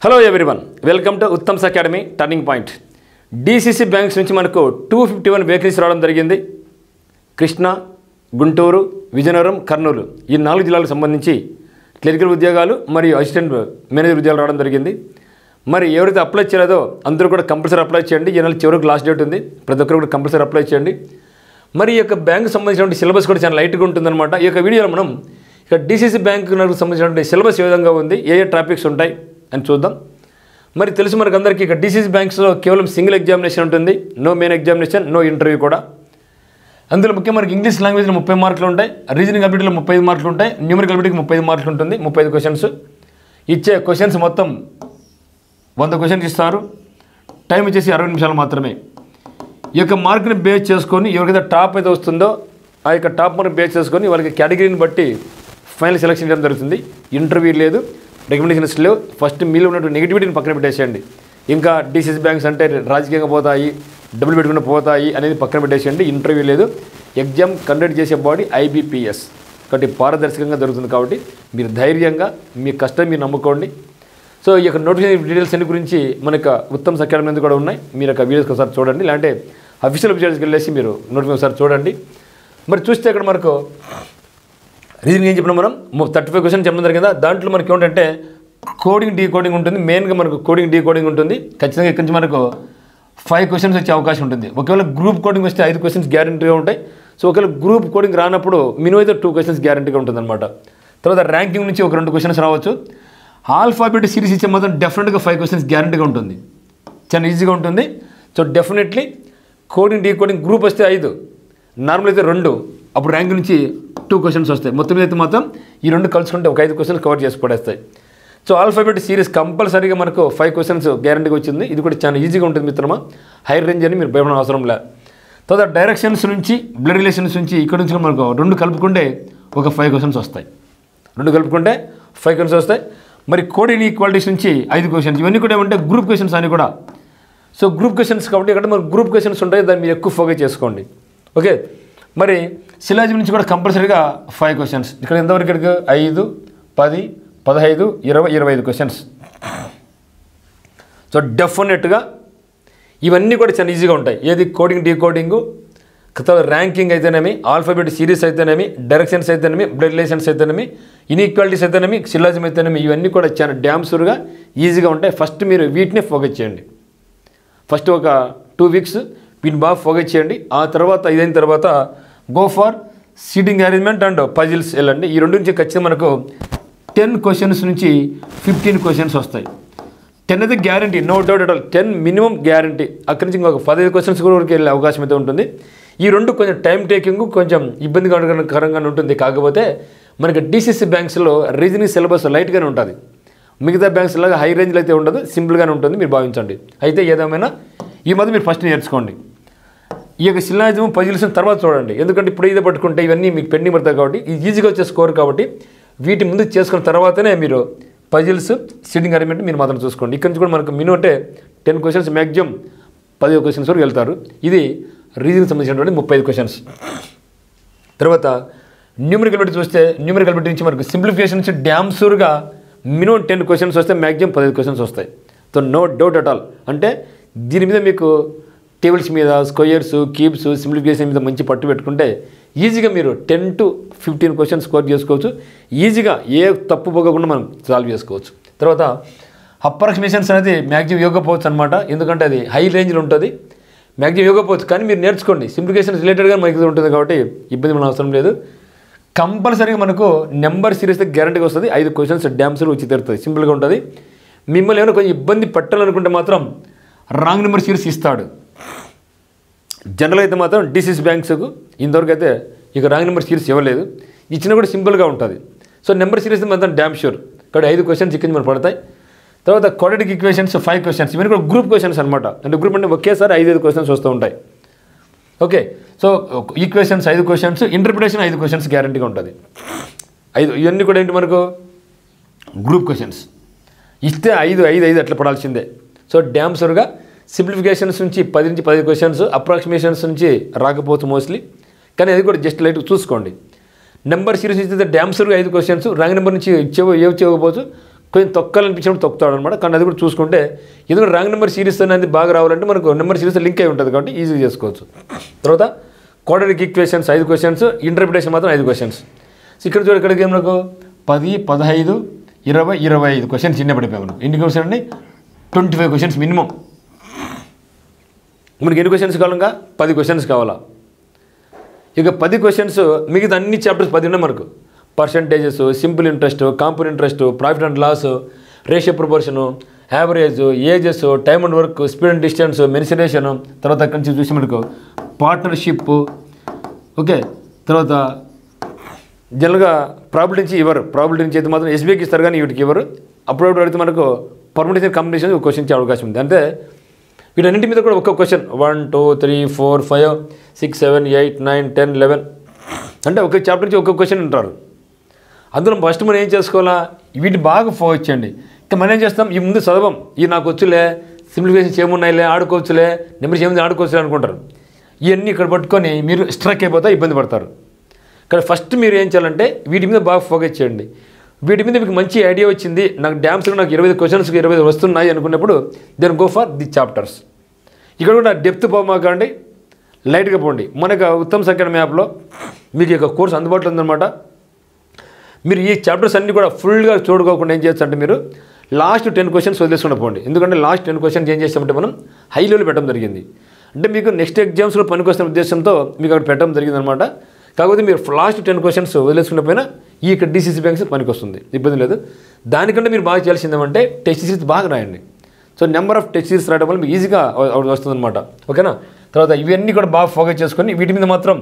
Hello everyone, welcome to Uttam's academy turning point. DCC banks నుంచి మనకు 251 vacancies రావడం జరిగింది. కృష్ణా, గుంటూరు, విజయనగరం, కర్నూలు ఈ 4 జిల్లాలకు సంబంధించి క్లరికల్ ఉద్యోగాలు మరియు అసిస్టెంట్ మేనేజర్ ఉద్యోగాలు రావడం జరిగింది. మరి ఎవరైతే అప్లై చేయలేదో అందరూ కూడా కంపల్సరీ అప్లై చేయండి. ఈ నెల చివరికి లాస్ట్ డేట్ ఉంది. ప్రతి ఒక్కరు కూడా కంపల్సరీ అప్లై చేయండి. మరి ఈ యొక్క బ్యాంకు సంబంధించిన సిలబస్ కూడా చాలా లైట్గా ఉంటుందన్నమాట. ఈ యొక్క వీడియోలో మనం ఇక డీసీసీ బ్యాంకు సంబంధించిన సిలబస్ ఏ విధంగా ఉంది, ఏ టాపిక్స్ ఉంటాయి అని చూద్దాం. మరి తెలుసు మనకు అందరికీ ఇక డీసీసీ బ్యాంక్స్లో కేవలం సింగిల్ ఎగ్జామినేషన్ ఉంటుంది. No main examination, no interview కూడా. అందులో ముఖ్యంగా మనకి ఇంగ్లీష్ లాంగ్వేజ్లో 30 మార్కులు ఉంటాయి, రీజనింగ్ అబిలిటీలో 35 మార్కులు ఉంటాయి, న్యూమరికల్ అబిలిటీకి 35 మార్కులు ఉంటుంది. 35 క్వశ్చన్స్ ఇచ్చే క్వశ్చన్స్ మొత్తం 100 క్వశ్చన్స్ ఇస్తారు. టైం వచ్చేసి 60 నిమిషాలు మాత్రమే. ఈ యొక్క మార్కుని బేస్ చేసుకొని ఎవరికైతే టాప్ అయితే వస్తుందో ఆ యొక్క టాప్ మార్క్ బేస్ చేసుకొని వాళ్ళకి కేటగిరీని బట్టి ఫైనల్ సెలెక్షన్ చేయడం జరుగుతుంది. ఇంటర్వ్యూ లేదు, రికమెండేషన్స్ లేవు. ఫస్ట్ మీలో ఉన్నటువంటి నెగిటివిటీని పక్కన పెట్టేసేయండి. ఇంకా డీసీసీ బ్యాంక్స్ అంటే రాజకీయంగా పోతాయి, డబ్బులు పెట్టుకుని పోతాయి అనేది పక్కన పెట్టేసేయండి. ఇంటర్వ్యూ లేదు. ఎగ్జామ్ కండక్ట్ చేసే బాడీ ఐబీపీఎస్ కాబట్టి పారదర్శకంగా జరుగుతుంది. కాబట్టి మీరు ధైర్యంగా మీ కష్టం మీరు నమ్ముకోండి. సో ఈ యొక్క నోటిఫికేషన్ డీటెయిల్స్ అన్ని గురించి మనకు ఉత్తమ్స్ అకాడమీ అనేది కూడా ఉన్నాయి. మీరు యొక్క వీడియోస్కి ఒకసారి చూడండి, లేదంటే అఫీషియల్ వెబ్సైట్స్కి వెళ్ళేసి మీరు నోటిఫికేషన్ ఒకసారి చూడండి. మరి చూస్తే ఇక్కడ మనకు రీజనింగ్ ఏం చెప్పినా మనం 35 క్వశ్చన్ చెప్పడం జరిగిందా. దాంట్లో మనకి ఏమిటంటే కోడింగ్ డీకోడింగ్ ఉంటుంది. మెయిన్గా మనకు కోడింగ్ డీకోడింగ్ ఉంటుంది. ఖచ్చితంగా ఇక్కడి నుంచి మనకు 5 క్వశ్చన్స్ వచ్చే అవకాశం ఉంటుంది. ఒకవేళ గ్రూప్ కోడింగ్ వస్తే 5 క్వశ్చన్స్ గ్యారంటీగా ఉంటాయి. సో ఒకవేళ గ్రూప్ కోడింగ్ రానప్పుడు మినిమం అయితే 2 క్వశ్చన్స్ గ్యారంటీగా ఉంటుంది అనమాట. తర్వాత ర్యాంకింగ్ నుంచి ఒక 2 క్వశ్చన్స్ రావచ్చు. ఆల్ఫాబెట్ సిరీస్ ఇచ్చే మాత్రం డెఫినెట్గా 5 క్వశ్చన్స్ గ్యారంటీగా ఉంటుంది. చాలా ఈజీగా ఉంటుంది. So definitely coding decoding group వస్తే 5, నార్మల్ అయితే 2, అప్పుడు ర్యాంక్ నుంచి 2 క్వశ్చన్స్ వస్తాయి. మొత్తం మీద అయితే మాత్రం ఈ 2 కలుసుకుంటే ఒక 5 క్వశ్చన్స్ కవర్ చేసి పడేస్తాయి. సో ఆల్ఫాబెట్ సిరీస్ కంపల్సరీగా మనకు 5 క్వశ్చన్స్ గ్యారంటీగా వచ్చింది. ఇది కూడా చాలా ఈజీగా ఉంటుంది మిత్రమా. హై రేంజ్ అని మీరు భయపడడం అవసరం లే. తర్వాత డైరెక్షన్స్ నుంచి బ్లడ్ రిలేషన్స్ నుంచి ఇక్కడ నుంచి మనకు 2 కలుపుకుంటే ఒక 5 క్వశ్చన్స్ వస్తాయి. 2 కలుపుకుంటే 5 క్వశ్చన్స్ వస్తాయి. మరి కోడింగ్ ఈక్వాలిటీస్ నుంచి 5 క్వశ్చన్స్. ఇవన్నీ కూడా ఏమంటే గ్రూప్ క్వశ్చన్స్ అని కూడా. సో గ్రూప్ క్వశ్చన్స్ కాబట్టి ఇక్కడ మనకు గ్రూప్ క్వశ్చన్స్ ఉంటాయి. దాన్ని మీరు ఎక్కువ ఫోకస్ చేసుకోండి. ఓకే. మరి సిలాజీ నుంచి కూడా కంపల్సరీగా 5 క్వశ్చన్స్. ఇక్కడ ఎంతవరకు ఇక్కడికి 5, 10, 15, 20, 25 క్వశ్చన్స్. సో డెఫినెట్గా ఇవన్నీ కూడా చాలా ఈజీగా ఉంటాయి. ఏది కోడింగ్ డీకోడింగు, తర్వాత ర్యాంకింగ్ అయితేనేమి, ఆల్ఫాబెట్ సిరీస్ అయితేనేమి, డైరెక్షన్స్ అయితేనేమి, బ్లడ్ రిలేషన్స్ అయితేనేమి, ఇన్ఈక్వాలిటీస్ అయితేనేమి, సిలాజం అయితేనేమి, ఇవన్నీ కూడా చాలా డ్యామ్స్గా ఈజీగా ఉంటాయి. ఫస్ట్ మీరు వీటిని ఫోకస్ చేయండి. ఫస్ట్ ఒక 2 వీక్స్ వీటిని బాగా ఫోకస్ చేయండి. ఆ తర్వాత ఇదైన తర్వాత go for seating arrangement and puzzles వెళ్ళండి. ఈ 2 నుంచి ఖచ్చితంగా మనకు 10 క్వశ్చన్స్ నుంచి 15 క్వశ్చన్స్ వస్తాయి. 10 అయితే guarantee, no doubt at all. 10 minimum guarantee. అక్కడి నుంచి ఇంకొక 15 క్వశ్చన్స్ కూడా వెళ్ళే అవకాశం అయితే ఉంటుంది. ఈ 2 కొంచెం టైం టేకింగ్, కొంచెం ఇబ్బందికరంగా ఉంటుంది. కాకపోతే మనకి డీసీసీ బ్యాంక్స్లో రీజనింగ్ సిలబస్ లైట్గానే ఉంటుంది. మిగతా బ్యాంక్స్ లాగా హై రేంజ్లో అయితే ఉండదు, సింపుల్గానే ఉంటుంది. మీరు భావించండి. అయితే ఏదేమైనా ఈ మధ్య మీరు ఫస్ట్ నేర్చుకోండి. ఈ యొక్క సిలాజం పజిల్స్ తర్వాత చూడండి. ఎందుకంటే ఇప్పుడు ఇదే పట్టుకుంటే ఇవన్నీ మీకు పెండింగ్ పడతాయి. కాబట్టి ఇది ఈజీగా వచ్చే స్కోర్. కాబట్టి వీటి ముందు చేసుకున్న తర్వాతనే మీరు పజిల్స్, సీటింగ్ అరేంజ్మెంట్ మీరు మాత్రం చూసుకోండి. ఇక్కడ నుంచి కూడా మనకు మినిమం అంటే 10 క్వశ్చన్స్, మ్యాక్సిమం 15 క్వశ్చన్స్ వరకు వెళ్తారు. ఇది రీజనింగ్ సంబంధించినటువంటి 35 క్వశ్చన్స్. తర్వాత న్యూమరికల్ బట్టి చూస్తే న్యూమరికల్ బట్టి నుంచి మనకు సింప్లిఫికేషన్ నుంచి డ్యామ్సూర్గా మినిమం 10 క్వశ్చన్స్ వస్తాయి, మ్యాక్సిమం 15 క్వశ్చన్స్ వస్తాయి. So no doubt at all. అంటే దీని మీద మీకు టేబుల్స్ మీద, స్క్వేర్స్, క్యూబ్స్, సింప్లిఫికేషన్ మీద మంచి పట్టు పెట్టుకుంటే ఈజీగా మీరు 10 to 15 క్వశ్చన్స్ స్కోర్ చేసుకోవచ్చు. ఈజీగా ఏ తప్పు పోకుండా మనం సాల్వ్ చేసుకోవచ్చు. తర్వాత అప్రాక్సిమేషన్స్ అనేది మ్యాక్సిమం ఇవ్వకపోవచ్చు అనమాట. ఎందుకంటే అది హై రేంజ్లో ఉంటుంది. మ్యాక్సిమం ఇవ్వకపోవచ్చు, కానీ మీరు నేర్చుకోండి. సింప్లిఫికేషన్ రిలేటెడ్గా మనకి ఉంటుంది కాబట్టి ఇబ్బంది మన అవసరం లేదు. కంపల్సరీగా మనకు నెంబర్ సిరీస్ గ్యారంటీగా వస్తుంది. 5 క్వశ్చన్స్ డ్యామ్స్లో వచ్చి తీరుతుంది. సింపుల్గా ఉంటుంది. మిమ్మల్ని ఏమైనా కొంచెం ఇబ్బంది పెట్టాలనుకుంటే మాత్రం రాంగ్ నెంబర్ సిరీస్ ఇస్తాడు. జనరల్ అయితే మాత్రం డీసీసీ బ్యాంక్స్కు ఇంతవరకు అయితే ఇక రాంగ్ నెంబర్ సిరీస్ ఇవ్వలేదు. ఇచ్చినా కూడా సింపుల్గా ఉంటుంది. సో నెంబర్ సిరీస్ మాత్రం డ్యామ్ షూర్. కాబట్టి 5 క్వశ్చన్స్ ఇక్కడ మనకు పడతాయి. తర్వాత క్వాడ్రాటిక్ ఈక్వేషన్స్ 5 క్వశ్చన్స్. ఇవన్నీ కూడా గ్రూప్ క్వశ్చన్స్ అనమాట. అంటే గ్రూప్ అంటే ఒకేసారి 5 క్వశ్చన్స్ వస్తూ ఉంటాయి. Okay. So equations 5 questions, interpretation 5 questions గ్యారంటీగా ఉంటుంది. 5 ఇవన్నీ కూడా ఏంటి మనకు గ్రూప్ క్వశ్చన్స్. ఇస్తే 5 అట్లా పడాల్సిందే. సో డ్యామ్సర్గా సింప్లిఫికేషన్స్ నుంచి 10 నుంచి 15 క్వశ్చన్స్, అప్రాక్సిమేషన్స్ నుంచి రాకపోవచ్చు మోస్ట్లీ, కానీ అది కూడా జస్ట్ లైట్ చూసుకోండి. నెంబర్ సిరీస్ ఇస్తే డ్యామ్సర్గా 5 క్వశ్చన్స్, రాంగ్ నెంబర్ నుంచి ఇచ్చేవో ఇవ్వకపోవచ్చు. కొంచెం తొక్కాలనిపించినప్పుడు తొక్కుతాడు అనమాట. కానీ అది కూడా చూసుకుంటే ఎందుకంటే ర్యాంక్ నెంబర్ సిరీస్ అనేది బాగా రావాలంటే మనకు నెంబర్ సిరీస్ లింక్ అయి ఉంటుంది కాబట్టి ఈజీగా చేసుకోవచ్చు. తర్వాత క్వాడ్రాటిక్ ఈక్వేషన్స్ 5 క్వశ్చన్స్, ఇంటర్ప్రిటేషన్ మాత్రం 5 క్వశ్చన్స్. ఇక్కడ చూడ ఇక్కడికి మనకు 10, 15, 20, 25 క్వశ్చన్స్ చిన్న పడిపోయాయి. మనం ఎన్ని క్వశ్చన్ అండి? 25 క్వశ్చన్స్ మినిమం. మనకి ఎన్ని క్వశ్చన్స్ కావాలంగా? 10 క్వశ్చన్స్ కావాలా. ఇక 10 క్వశ్చన్స్ మిగతా అన్ని చాప్టర్స్ 10 ఉన్నాయి మనకు. Percentages, simple interest, compound interest, profit and loss, ratio proportion, average, ages, time and work, speed and distance, mensuration, తర్వాత అక్కడి నుంచి చూసి మనకు పార్ట్నర్షిప్, ఓకే. తర్వాత జనరల్గా ప్రాబిలిటీ నుంచి ఇవ్వరు. ప్రాబిలిటీ నుంచి అయితే మాత్రం ఎస్బీఐకి ఇస్తారు కానీ వీటికి ఇవ్వరు. అప్పుడప్పుడు అడిగితే మనకు పర్మిటేషన్ కాంబినేషన్ ఒక క్వశ్చన్ ఇచ్చే అవకాశం ఉంది. అంటే వీటన్నింటి మీద కూడా ఒక్కొక్క క్వశ్చన్ 1, 2, 3, 4, 5, 6, 7, 8, 9, 10, 11 అంటే ఒక చాప్టర్ నుంచి ఒక్కొక్క క్వశ్చన్ ఉంటారు. అందులో ఫస్ట్ మనం ఏం చేసుకోవాలా? వీటి బాగా ఫోకస్ చేయండి. ఇంకా మనం ఏం చేస్తాం? ఈ ముందు చదవం, ఈ నాకు వచ్చులే, సింప్లిఫికేషన్ ఏమున్నాయిలే, ఆడుకోవచ్చులే, నెంబర్స్ ఏముంది ఆడుకోవచ్చులే అనుకుంటారు. ఇవన్నీ ఇక్కడ పట్టుకొని మీరు స్ట్రక్ అయిపోతే ఇబ్బంది పడతారు. కానీ ఫస్ట్ మీరు ఏం చేయాలంటే వీటి మీద బాగా ఫోకస్ చేయండి. వీటి మీద మీకు మంచి ఐడియా వచ్చింది, నాకు డ్యామ్స్లో నాకు 25 క్వశ్చన్స్కి 25 వస్తున్నాయి అనుకున్నప్పుడు then go for the chapters. ఇక్కడ కూడా డెప్త్ పోమాకండి, లైట్గా పోండి. మనకు ఉత్తమ్ అకాడమీ యాప్లో మీకు ఇక కోర్స్ అందుబాటులో ఉందన్నమాట. మీరు ఈ చాప్టర్స్ అన్నీ కూడా ఫుల్గా చూడుకోకుండా ఏం చేయొచ్చు అంటే మీరు లాస్ట్ 10 క్వశ్చన్స్ వదిలేసుకుని పోండి. ఎందుకంటే లాస్ట్ 10 క్వశ్చన్స్ ఏం చేస్తామంటే మనం హై లెవెల్ పెట్టడం జరిగింది. అంటే మీకు నెక్స్ట్ ఎగ్జామ్స్లో పనికొస్తున్న ఉద్దేశంతో మీకు అక్కడ పెట్టడం జరిగిందనమాట. కాకపోతే మీరు లాస్ట్ 10 క్వశ్చన్స్ వదిలేసుకున్న పోయినా ఈ ఇక్కడ డీసీసీ బ్యాంక్స్ పనికి వస్తుంది, ఇబ్బంది లేదు. దానికంటే మీరు బాగా చేయాల్సింది ఏమంటే టెస్ట్ సిరీస్ బాగా రాయండి. So number of test series రాయడం వల్ల మీకు ఈజీగా వస్తుందన్నమాట, ఓకేనా. తర్వాత ఇవన్నీ కూడా బాగా ఫోకస్ చేసుకొని వీటి మీద మాత్రం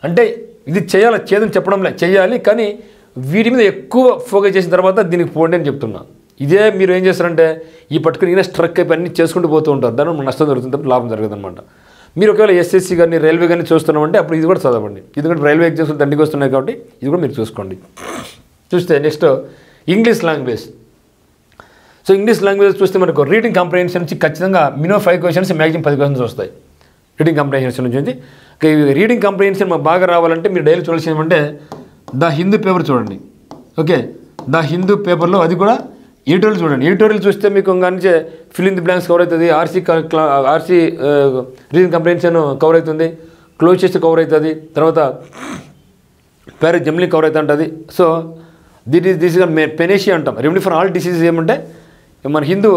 అంటే ఇది చేయాలి, చేదని చెప్పడంలే, చేయాలి. కానీ వీటి మీద ఎక్కువ ఫోకస్ చేసిన తర్వాత దీనికి పోండి అని చెప్తున్నా. ఇదే మీరు ఏం చేస్తారంటే ఈ పట్టుకుని ఈయన స్ట్రక్ అయిపోయి అన్నీ చేసుకుంటూ పోతూ ఉంటారు. దానివల్ల నష్టం జరుగుతుంది తప్ప లాభం జరగదు అనమాట. మీరు ఒకవేళ ఎస్ఎస్సీ కానీ రైల్వే కానీ చూస్తున్నామంటే అప్పుడు ఇది కూడా చదవండి. ఎందుకంటే రైల్వే ఎగ్జామ్స్ దండికి వస్తున్నాయి కాబట్టి ఇది కూడా మీరు చూసుకోండి. చూస్తే next English language. So English language చూస్తే మనకు రీడింగ్ కాంప్రహెన్షన్ నుంచి ఖచ్చితంగా మినిమం 5 క్వశ్చన్స్, మ్యాక్సిమం 10 క్వశ్చన్స్ వస్తాయి రీడింగ్ కాంప్రహెన్షన్ నుంచి. రీడింగ్ కాంప్రహెన్షన్ మాకు బాగా రావాలంటే మీరు డైలీ చూడాల్సింది ఏమంటే ద హిందూ పేపర్ చూడండి, ఓకే. ద హిందూ పేపర్లో అది కూడా ఎడిటోరియల్ చూడండి. ఎడిటోరియల్ చూస్తే మీకు ఇంకా fill in the blanks cover అవుతుంది, ఆర్సీ రీడింగ్ కాంప్రహెన్షన్ కవర్ అవుతుంది, క్లోజ్ చేస్తే కవర్ అవుతుంది, తర్వాత ప్యారా జంబ్లింగ్ కవర్ అవుతూ ఉంటుంది. సో దిస్ ఇస్ పెనేషియా అంటాం. రెమెడీ ఫర్ ఆల్ డిసీజెస్ ఏమంటే మన హిందూ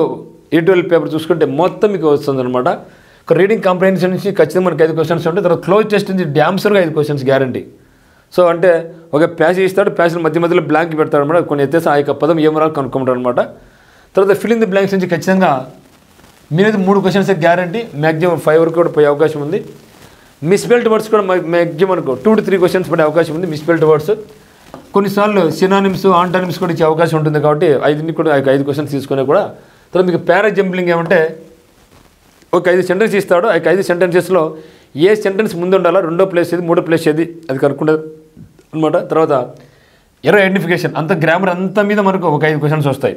ఎడిటోరియల్ పేపర్ చూసుకుంటే మొత్తం మీకు వస్తుంది అనమాట. రీడింగ్ కాంప్రహెన్షన్ నుంచి ఖచ్చితంగా మనకి 5 క్వశ్చన్స్ ఉంటాయి. తర్వాత క్లోజ్ టెస్ట్ నుంచి డ్యామ్సర్గా 5 క్వశ్చన్స్ గ్యారంటీ. సో అంటే ఒక ప్యాసేజ్ ఇస్తాడు, ప్యాసేజ్ మధ్యలో బ్లాంక్ పెడతాడు అనమాట. కొన్ని ఎత్తేసి ఆ యొక్క పదం ఏమో రాదు కనుక్కుంటాడు అనమాట. తర్వాత ఫిల్ ఇన్ ది బ్లాంక్స్ నుంచి ఖచ్చితంగా మీరైతే 3 క్వశ్చన్స్ గ్యారంటీ, మ్యాక్సిమం 5 వరకు కూడా పోయే అవకాశం ఉంది. మిస్పెల్డ్ వర్డ్స్ కూడా మ్యాక్సిమం మనకు 2 to 3 క్వశ్చన్స్ పడే అవకాశం ఉంది. మిస్పెల్డ్ వర్డ్స్ కొన్నిసార్లు సినానిమ్స్, ఆంటానిమ్స్ కూడా ఇచ్చే అవకాశం ఉంటుంది కాబట్టి 5 కూడా 5 క్వశ్చన్స్ తీసుకునే కూడా. తర్వాత మీకు ప్యారా జంబ్లింగ్ ఏమంటే ఒక 5 సెంటెన్స్ ఇస్తాడు. ఆ 5 సెంటెన్సెస్లో ఏ సెంటెన్స్ ముందు ఉండాలా, రెండో ప్లేస్ ఏది, మూడో ప్లేస్ ఏది అది కనుక్కుంటుంది అనమాట. తర్వాత ఎర్రర్ ఐడెంటిఫికేషన్ అంత గ్రామర్ అంతా మీద మనకు ఒక 5 క్వశ్చన్స్ వస్తాయి.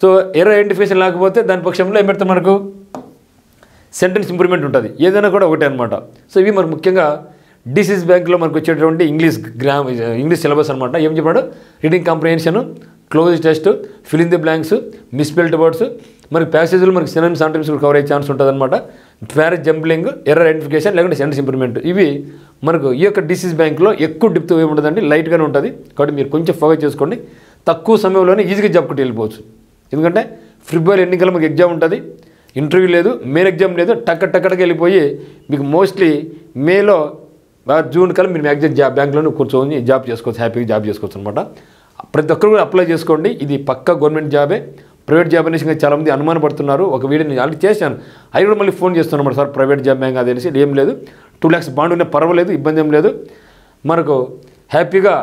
సో ఎర్రర్ ఐడెంటిఫికేషన్ లేకపోతే దాని పక్షంలో ఏం పెడతాం, మనకు సెంటెన్స్ ఇంప్రూవ్మెంట్ ఉంటుంది. ఏదైనా కూడా ఒకటే అనమాట. సో ఇవి మనకు ముఖ్యంగా డిసిసి బ్యాంక్లో మనకు వచ్చేటువంటి ఇంగ్లీష్ సిలబస్ అనమాట. ఏం చెప్పాడు? Reading comprehension, cloze test, fill in the blanks, misspelled words, మనకి ప్యాసేజ్లో మనకి సినానిమ్స్, ఆంటానిమ్స్ కూడా కవర్ అయ్యే ఛాన్స్ ఉంటుంది అనమాట. ప్యారా జంబ్లింగ్, ఎర్రర్ ఐడెంటిఫికేషన్, లేకుంటే సెంటెన్స్ ఇంప్రూవ్మెంట్, ఇవి మనకు ఈ యొక్క డిసిసి బ్యాంక్లో ఎక్కువ డెప్త్ ఏముంటుందండి, లైట్గానే ఉంటుంది. కాబట్టి మీరు కొంచెం ఫోకస్ చేసుకోండి. తక్కువ సమయంలోనే ఈజీగా జాబ్ కొట్టి వెళ్ళిపోవచ్చు. ఎందుకంటే ఫిబ్రవరి ఎన్నికల మీకు ఎగ్జామ్ ఉంటుంది, ఇంటర్వ్యూ లేదు, మెయిన్ ఎగ్జామ్ లేదు, టక్కటక్కడికి వెళ్ళిపోయి మీకు మోస్ట్లీ మేలో జూన్ కల్లా మీరు మ్యాక్సిమం బ్యాంక్లోనే కూర్చొని జాబ్ చేసుకోవచ్చు, హ్యాపీగా జాబ్ చేసుకోవచ్చు అనమాట. ప్రతి ఒక్కరు కూడా అప్లై చేసుకోండి. ఇది పక్కా గవర్నమెంట్ జాబే. ప్రైవేట్ జాబ్ అనేసి చాలామంది అనుమానపడుతున్నారు. ఒక వీడియో నేను ఆల్రెడీ చేశాను, అవి కూడా మళ్ళీ ఫోన్ చేస్తున్నాను సార్ ప్రైవేట్ జాబ్ బ్యాంక్ అది అనేసి. ఏం లేదు, 2 lakhs బాండ్ ఉన్నా పర్వాలేదు, ఇబ్బంది ఏం లేదు. మనకు హ్యాపీగా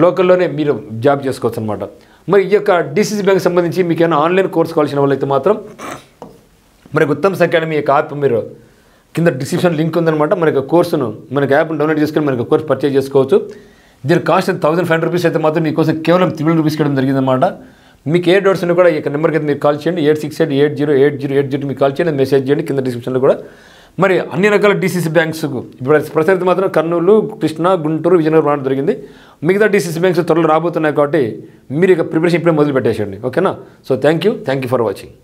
లోకల్లోనే మీరు జాబ్ చేసుకోవచ్చు అనమాట. మరి ఈ యొక్క డిసిసి బ్యాంక్ సంబంధించి మీకు ఏమైనా ఆన్లైన్ కోర్స్ కావాల్సిన వాళ్ళైతే మాత్రం మనకు ఉత్తమ్ అకాడమీ యొక్క యాప్ మీరు కింద డిస్క్రిప్షన్ లింక్ ఉందన్నమాట. మనకు కోర్సును మనకు యాప్ను డౌన్లోడ్ చేసుకొని మనకు కోర్స్ పర్చేజ్ చేసుకోవచ్చు. దీని కాస్ట్ 1500 రూపీస్ అయితే మాత్రం మీకోసం కేవలం 300 రూపీస్ ఇవ్వడం జరిగిందన్నమాట. మీకు ఏ డౌట్స్ ఉన్నా కూడా ఈ నెంబర్కి అయితే మీరు కాల్ చేయండి. 8688808080 మీకు కాల్ చేయండి, మెసేజ్ చేయండి కింద డిస్క్రిప్షన్లో కూడా. మరి అన్ని రకాల డిసిసి బ్యాంక్స్కు ఇప్పుడు ప్రస్తుతం మాత్రం కర్నూలు, కృష్ణా, గుంటూరు, విజయనగరం రావడం జరిగింది. మిగతా డీసీసీ బ్యాంక్స్ త్వరలో రాబోతున్నాయి కాబట్టి మీరు ఇక ప్రిపరేషన్ ఇప్పుడే మొదలు పెట్టేసేయండి. ఓకేనా? So thank you for watching.